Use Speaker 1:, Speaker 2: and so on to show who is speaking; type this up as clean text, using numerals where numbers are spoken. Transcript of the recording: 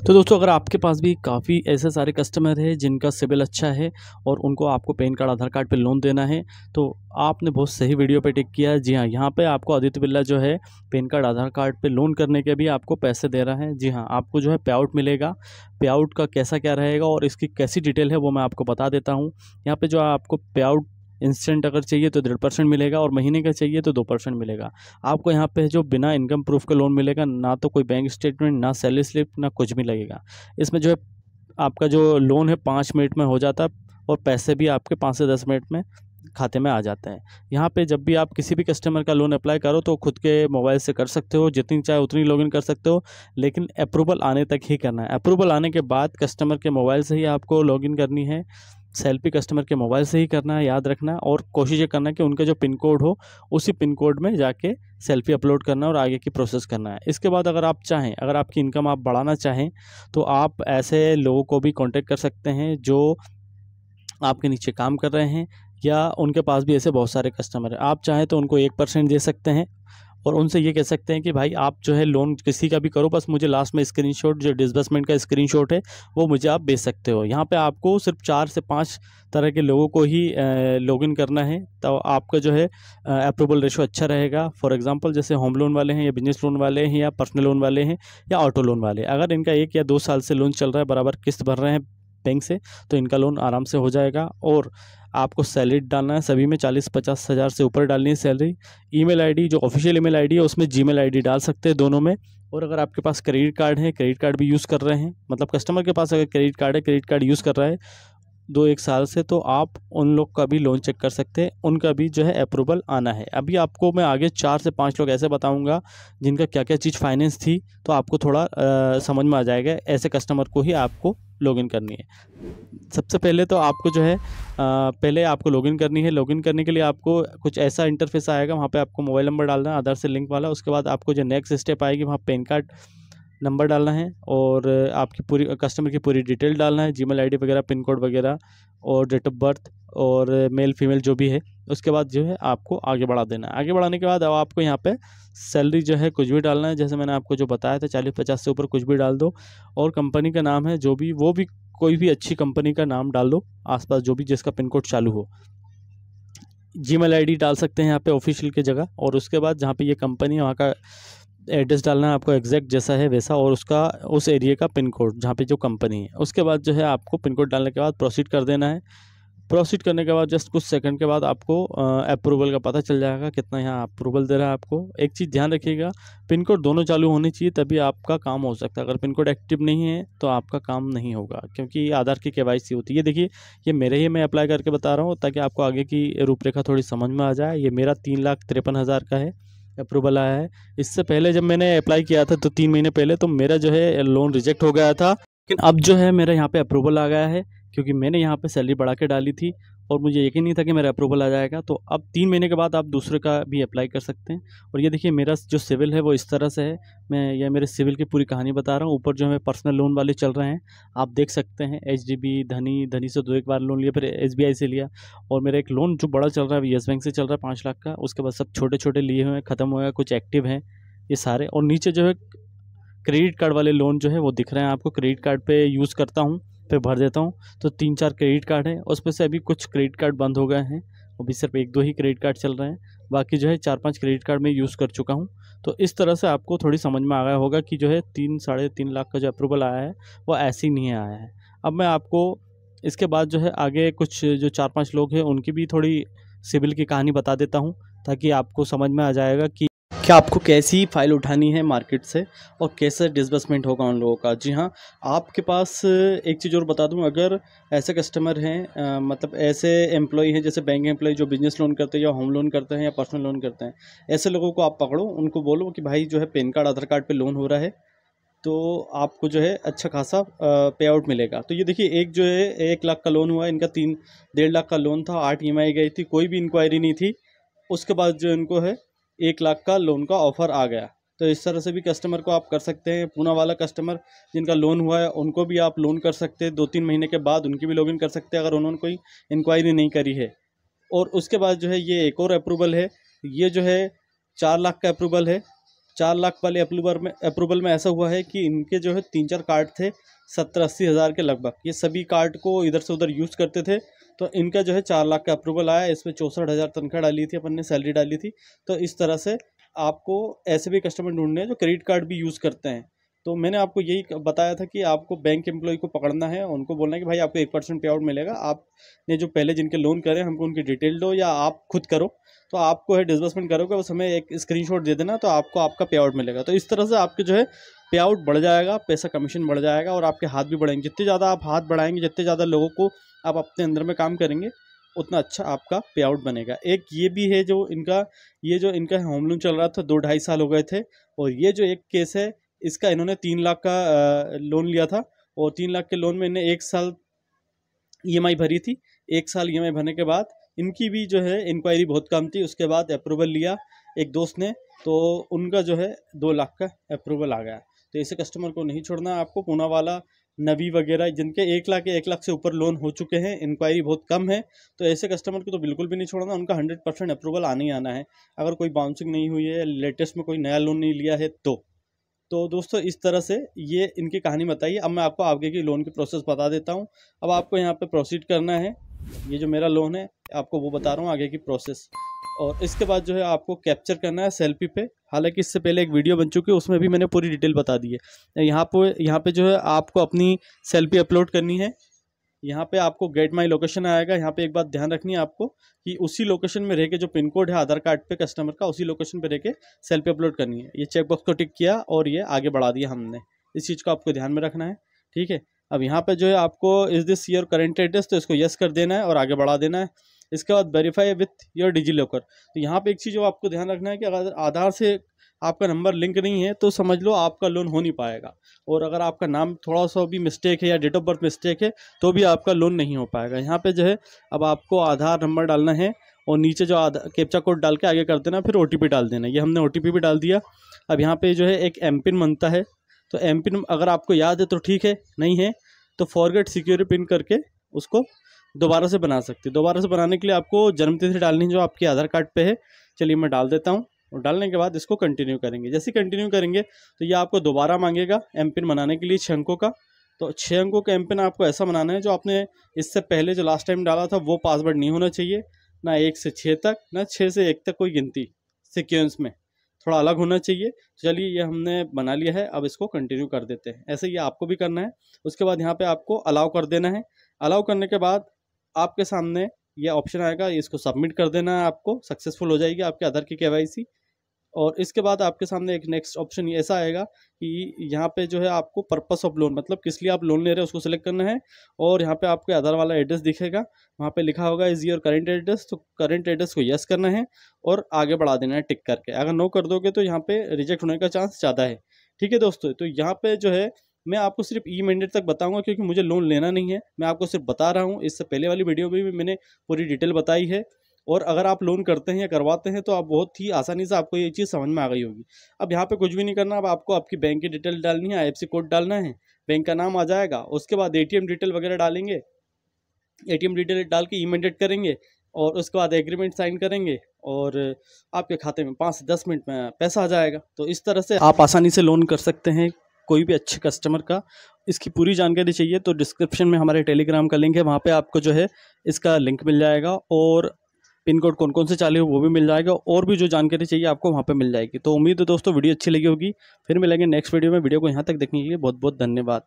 Speaker 1: तो दोस्तों, अगर आपके पास भी काफ़ी ऐसे सारे कस्टमर हैं जिनका सिबिल अच्छा है और उनको आपको पैन कार्ड आधार कार्ड पे लोन देना है, तो आपने बहुत सही वीडियो पे टिक किया है। जी हाँ, यहाँ पे आपको आदित्य बिरला जो है पैन कार्ड आधार कार्ड पे लोन करने के भी आपको पैसे दे रहा है। जी हाँ, आपको जो है पे आउट मिलेगा। पे आउट का कैसा क्या रहेगा और इसकी कैसी डिटेल है वो मैं आपको बता देता हूँ। यहाँ पे जो आपको पे आउट इंस्टेंट अगर चाहिए तो 1.5% मिलेगा और महीने का चाहिए तो 2% मिलेगा। आपको यहाँ पे जो बिना इनकम प्रूफ का लोन मिलेगा, ना तो कोई बैंक स्टेटमेंट, ना सैलरी स्लिप, ना कुछ भी लगेगा। इसमें जो है आपका जो लोन है 5 मिनट में हो जाता है और पैसे भी आपके 5 से 10 मिनट में खाते में आ जाता है। यहाँ पे जब भी आप किसी भी कस्टमर का लोन अप्लाई करो तो खुद के मोबाइल से कर सकते हो, जितनी चाहे उतनी लॉगिन कर सकते हो, लेकिन अप्रूवल आने तक ही करना है। अप्रूवल आने के बाद कस्टमर के मोबाइल से ही आपको लॉगिन करनी है। सेल्फी कस्टमर के मोबाइल से ही करना है, याद रखना। और कोशिश ये करना है कि उनका जो पिन कोड हो उसी पिन कोड में जाके सेल्फी अपलोड करना और आगे की प्रोसेस करना है। इसके बाद अगर आप चाहें, अगर आपकी इनकम आप बढ़ाना चाहें, तो आप ऐसे लोगों को भी कांटेक्ट कर सकते हैं जो आपके नीचे काम कर रहे हैं, या उनके पास भी ऐसे बहुत सारे कस्टमर हैं। आप चाहें तो उनको 1% दे सकते हैं और उनसे ये कह सकते हैं कि भाई आप जो है लोन किसी का भी करो, बस मुझे लास्ट में स्क्रीनशॉट, जो डिसबर्समेंट का स्क्रीनशॉट है वो मुझे आप भेज सकते हो। यहाँ पे आपको सिर्फ 4 से 5 तरह के लोगों को ही लॉगिन करना है, तो आपका जो है अप्रूवल रेशो अच्छा रहेगा। फॉर एग्जांपल, जैसे होम लोन वाले हैं, या बिजनेस लोन वाले हैं, या पर्सनल लोन वाले हैं, या ऑटो लोन वाले। अगर इनका 1 या 2 साल से लोन चल रहा है, बराबर किस्त भर रहे हैं बैंक से, तो इनका लोन आराम से हो जाएगा। और आपको सैलरी डालना है, सभी में 40-50 हज़ार से ऊपर डालनी है सैलरी। ईमेल आईडी, जो ऑफिशियल ईमेल आईडी है उसमें जीमेल आईडी डाल सकते हैं दोनों में। और अगर आपके पास क्रेडिट कार्ड है, क्रेडिट कार्ड भी यूज़ कर रहे हैं, मतलब कस्टमर के पास अगर क्रेडिट कार्ड है, क्रेडिट कार्ड यूज़ कर रहा है 2-1 साल से, तो आप उन लोग का भी लोन चेक कर सकते हैं, उनका भी जो है अप्रूवल आना है। अभी आपको मैं आगे 4 से 5 लोग ऐसे बताऊंगा जिनका क्या क्या चीज़ फाइनेंस थी, तो आपको थोड़ा समझ में आ जाएगा। ऐसे कस्टमर को ही आपको लॉगिन करनी है। सबसे पहले तो आपको जो है पहले आपको लॉगिन करनी है। लॉगिन करने के लिए आपको कुछ ऐसा इंटरफेस आएगा, वहाँ पे आपको मोबाइल नंबर डालना है, आधार से लिंक वाला। उसके बाद आपको जो नेक्स्ट स्टेप आएगी, वहाँ पैन कार्ड नंबर डालना है और आपकी पूरी कस्टमर की पूरी डिटेल डालना है, जीमेल आईडी वगैरह, पिन कोड वगैरह, और डेट ऑफ बर्थ, और मेल फीमेल जो भी है। उसके बाद जो है आपको आगे बढ़ा देना है। आगे बढ़ाने के बाद अब आपको यहाँ पे सैलरी जो है कुछ भी डालना है, जैसे मैंने आपको जो बताया था 40-50 से ऊपर कुछ भी डाल दो। और कंपनी का नाम है जो भी, वो भी कोई भी अच्छी कंपनी का नाम डाल दो, आसपास जो भी जिसका पिन कोड चालू हो। जीमेल आईडी डाल सकते हैं यहाँ पे ऑफिशियल की जगह। और उसके बाद जहाँ पे ये कंपनी है वहाँ का एड्रेस डालना है आपको, एग्जैक्ट जैसा है वैसा, और उसका उस एरिया का पिन कोड जहाँ पे जो कंपनी है। उसके बाद जो है आपको पिन कोड डालने के बाद प्रोसीड कर देना है। प्रोसीड करने के बाद जस्ट कुछ सेकंड के बाद आपको अप्रूवल का पता चल जाएगा कितना यहाँ अप्रूवल दे रहा है आपको। एक चीज़ ध्यान रखिएगा, पिन कोड दोनों चालू होनी चाहिए तभी आपका काम हो सकता है। अगर पिन कोड एक्टिव नहीं है तो आपका काम नहीं होगा, क्योंकि आधार की केवाईसी होती है। ये देखिए, ये मेरे ही मैं अप्लाई करके बता रहा हूँ ताकि आपको आगे की रूपरेखा थोड़ी समझ में आ जाए। ये मेरा 3,53,000 का है, अप्रूवल आया है। इससे पहले जब मैंने अप्लाई किया था तो 3 महीने पहले, तो मेरा जो है लोन रिजेक्ट हो गया था। लेकिन अब जो है मेरा यहाँ पे अप्रूवल आ गया है, क्योंकि मैंने यहाँ पे सैलरी बढ़ा के डाली थी और मुझे यकीन नहीं था कि मेरा अप्रूवल आ जाएगा। तो अब 3 महीने के बाद आप दूसरे का भी अप्लाई कर सकते हैं। और ये देखिए, मेरा जो सिविल है वो इस तरह से है। मैं ये मेरे सिविल की पूरी कहानी बता रहा हूँ। ऊपर जो है पर्सनल लोन वाले चल रहे हैं, आप देख सकते हैं। एचडीबी, धनी से 2 एक बार लोन लिया, फिर एसबीआई से लिया। और मेरा एक लोन जो बड़ा चल रहा है येस बैंक से चल रहा है 5 लाख का। उसके बाद सब छोटे छोटे लिए हुए हैं, ख़त्म हो गया, कुछ एक्टिव हैं ये सारे। और नीचे जो है क्रेडिट कार्ड वाले लोन जो है वो दिख रहे हैं आपको। क्रेडिट कार्ड पे यूज़ करता हूँ, फिर भर देता हूँ। तो 3-4 क्रेडिट कार्ड है, उसमें से अभी कुछ क्रेडिट कार्ड बंद हो गए हैं, अभी सिर्फ 1-2 ही क्रेडिट कार्ड चल रहे हैं। बाकी जो है 4-5 क्रेडिट कार्ड में यूज़ कर चुका हूँ। तो इस तरह से आपको थोड़ी समझ में आ गया होगा कि जो है 3-3.5 लाख का जो अप्रूवल आया है वो ऐसे ही नहीं आया है। अब मैं आपको इसके बाद जो है आगे कुछ जो 4-5 लोग हैं उनकी भी थोड़ी सिविल की कहानी बता देता हूँ, ताकि आपको समझ में आ जाएगा कि आपको कैसी फ़ाइल उठानी है मार्केट से और कैसे डिसबर्समेंट होगा उन लोगों का। जी हाँ, आपके पास एक चीज़ और बता दूं, अगर ऐसे कस्टमर हैं, मतलब ऐसे एम्प्लॉय हैं, जैसे बैंक एम्प्लॉय जो बिज़नेस लोन करते हैं, या होम लोन करते हैं, या पर्सनल लोन करते हैं, ऐसे लोगों को आप पकड़ो, उनको बोलो कि भाई जो है पैन कार्ड आधार कार्ड पे लोन हो रहा है, तो आपको जो है अच्छा खासा पे आउट मिलेगा। तो ये देखिए, एक जो है 1 लाख का लोन हुआ, इनका 3-1.5 लाख का लोन था, 8 EMI गई थी, कोई भी इंक्वायरी नहीं थी। उसके बाद जो इनको है 1 लाख का लोन का ऑफ़र आ गया। तो इस तरह से भी कस्टमर को आप कर सकते हैं। पूना वाला कस्टमर जिनका लोन हुआ है उनको भी आप लोन कर सकते हैं, 2-3 महीने के बाद उनकी भी लॉगिन कर सकते हैं अगर उन्होंने कोई इंक्वायरी नहीं करी है। और उसके बाद जो है ये एक और अप्रूवल है, ये जो है 4 लाख का अप्रूवल है। 4 लाख वाले अप्रूवल में ऐसा हुआ है कि इनके जो है 3-4 कार्ड थे 70-80 हज़ार के लगभग, ये सभी कार्ड को इधर से उधर यूज़ करते थे, तो इनका जो है 4 लाख का अप्रूवल आया। इसमें 64,000 तनख्वाह डाली थी अपन ने, सैलरी डाली थी। तो इस तरह से आपको ऐसे भी कस्टमर ढूंढने हैं जो क्रेडिट कार्ड भी यूज़ करते हैं। तो मैंने आपको यही बताया था कि आपको बैंक एम्प्लॉय को पकड़ना है, उनको बोलना है कि भाई आपको 1% पे आउट मिलेगा, आपने जो पहले जिनके लोन करे हमको उनकी डिटेल दो, या आप खुद करो तो आपको है डिसबर्समेंट करोगे, बस हमें एक स्क्रीनशॉट दे देना तो आपको आपका पे आउट मिलेगा। तो इस तरह से आपके जो है पे आउट बढ़ जाएगा, पैसा कमीशन बढ़ जाएगा और आपके हाथ भी बढ़ेंगे। जितने ज़्यादा आप हाथ बढ़ाएंगे, जितने ज़्यादा लोगों को आप अपने अंदर में काम करेंगे, उतना अच्छा आपका पे आउट बनेगा। एक ये भी है जो इनका होम लोन चल रहा था, 2-2.5 साल हो गए थे, और ये जो एक केस है इसका इन्होंने 3 लाख का लोन लिया था, और 3 लाख के लोन में इन्हें 1 साल EMI भरी थी। 1 साल EMI भरने के बाद इनकी भी जो है इंक्वायरी बहुत कम थी, उसके बाद अप्रूवल लिया एक दोस्त ने, तो उनका जो है 2 लाख का अप्रूवल आ गया। तो ऐसे कस्टमर को नहीं छोड़ना आपको। पूनावाला, नवी वगैरह जिनके 1 लाख से ऊपर लोन हो चुके हैं, इंक्वायरी बहुत कम है, तो ऐसे कस्टमर को तो बिल्कुल भी नहीं छोड़ना, उनका 100% अप्रूवल आना ही आना है। अगर कोई बाउंसिंग नहीं हुई है, लेटेस्ट में कोई नया लोन नहीं लिया है तो दोस्तों इस तरह से ये इनकी कहानी बताइए। अब मैं आपको आगे की लोन की प्रोसेस बता देता हूँ। अब आपको यहाँ पे प्रोसीड करना है, ये जो मेरा लोन है आपको वो बता रहा हूँ आगे की प्रोसेस, और इसके बाद जो है आपको कैप्चर करना है सेल्फी पे। हालांकि इससे पहले एक वीडियो बन चुकी है, उसमें भी मैंने पूरी डिटेल बता दी है। यहाँ पे जो है आपको अपनी सेल्फी अपलोड करनी है। यहाँ पे आपको गेट माई लोकेशन आएगा। यहाँ पे एक बात ध्यान रखनी है आपको कि उसी लोकेशन में रह के जो पिन कोड है आधार कार्ड पे कस्टमर का, उसी लोकेशन पे रह के सेल्फी अपलोड करनी है। ये चेकबॉक्स को टिक किया और ये आगे बढ़ा दिया हमने, इस चीज़ को आपको ध्यान में रखना है, ठीक है। अब यहाँ पे जो है आपको is this your current address, तो इसको यस कर देना है और आगे बढ़ा देना है। इसके बाद verify with your DigiLocker. तो यहाँ पे एक चीज़ जो आपको ध्यान रखना है कि अगर आधार से आपका नंबर लिंक नहीं है तो समझ लो आपका लोन हो नहीं पाएगा, और अगर आपका नाम थोड़ा सा भी मिस्टेक है या डेट ऑफ बर्थ मिस्टेक है तो भी आपका लोन नहीं हो पाएगा। यहाँ पे जो है अब आपको आधार नंबर डालना है और नीचे जो कैप्चा कोड डाल के आगे कर देना, फिर OTP डाल देना। ये हमने OTP भी डाल दिया। अब यहाँ पे जो है एक एमपिन बनता है, तो एमपिन अगर आपको याद है तो ठीक है, नहीं है तो फॉरगेट सिक्योरिटी पिन करके उसको दोबारा से बना सकते हैं। दोबारा से बनाने के लिए आपको जन्मतिथि डालनी है जो आपके आधार कार्ड पे है। चलिए मैं डाल देता हूँ, और डालने के बाद इसको कंटिन्यू करेंगे। जैसे कंटिन्यू करेंगे तो ये आपको दोबारा मांगेगा एमपिन बनाने के लिए 6 अंकों का। तो 6 अंकों का एमपिन आपको ऐसा बनाना है जो आपने इससे पहले जो लास्ट टाइम डाला था वो पासवर्ड नहीं होना चाहिए, ना 1 से 6 तक, ना 6 से 1 तक कोई गिनती सिक्वेंस में, थोड़ा अलग होना चाहिए। चलिए ये हमने बना लिया है, अब इसको कंटिन्यू कर देते हैं। ऐसे ही आपको भी करना है। उसके बाद यहाँ पे आपको अलाउ कर देना है। अलाउ करने के बाद आपके सामने ये ऑप्शन आएगा, इसको सबमिट कर देना है, आपको सक्सेसफुल हो जाएगी आपके आधार की KYC। और इसके बाद आपके सामने एक नेक्स्ट ऑप्शन ऐसा आएगा कि यहाँ पे जो है आपको पर्पस ऑफ लोन, मतलब किस लिए आप लोन ले रहे हैं उसको सिलेक्ट करना है। और यहाँ पे आपके आधार वाला एड्रेस दिखेगा, वहाँ पे लिखा होगा इज योर करेंट एड्रेस, तो करेंट एड्रेस को यस करना है और आगे बढ़ा देना है टिक करके। अगर नो कर दोगे तो यहाँ पे रिजेक्ट होने का चांस ज़्यादा है, ठीक है दोस्तों। तो यहाँ पे जो है मैं आपको सिर्फ ई-मैंडेट तक बताऊंगा क्योंकि मुझे लोन लेना नहीं है, मैं आपको सिर्फ बता रहा हूँ। इससे पहले वाली वीडियो में भी मैंने पूरी डिटेल बताई है, और अगर आप लोन करते हैं या करवाते हैं तो आप बहुत ही आसानी से आपको ये चीज़ समझ में आ गई होगी। अब यहाँ पे कुछ भी नहीं करना, अब आपको आपकी बैंक की डिटेल डालनी है, IFSC कोड डालना है, बैंक का नाम आ जाएगा। उसके बाद ATM डिटेल वगैरह डालेंगे, ATM डिटेल डाल के ई-मैंडेट करेंगे, और उसके बाद एग्रीमेंट साइन करेंगे और आपके खाते में 5 से 10 मिनट में पैसा आ जाएगा। तो इस तरह से आप आसानी से लोन कर सकते हैं कोई भी अच्छे कस्टमर का। इसकी पूरी जानकारी चाहिए तो डिस्क्रिप्शन में हमारे टेलीग्राम का लिंक है, वहाँ पे आपको जो है इसका लिंक मिल जाएगा, और पिन कोड कौन कौन से चालू है वो भी मिल जाएगा, और भी जो जानकारी चाहिए आपको वहाँ पे मिल जाएगी। तो उम्मीद है दोस्तों वीडियो अच्छी लगी होगी। फिर मिलेंगे नेक्स्ट वीडियो में। वीडियो को यहाँ तक देखने के लिए बहुत बहुत धन्यवाद।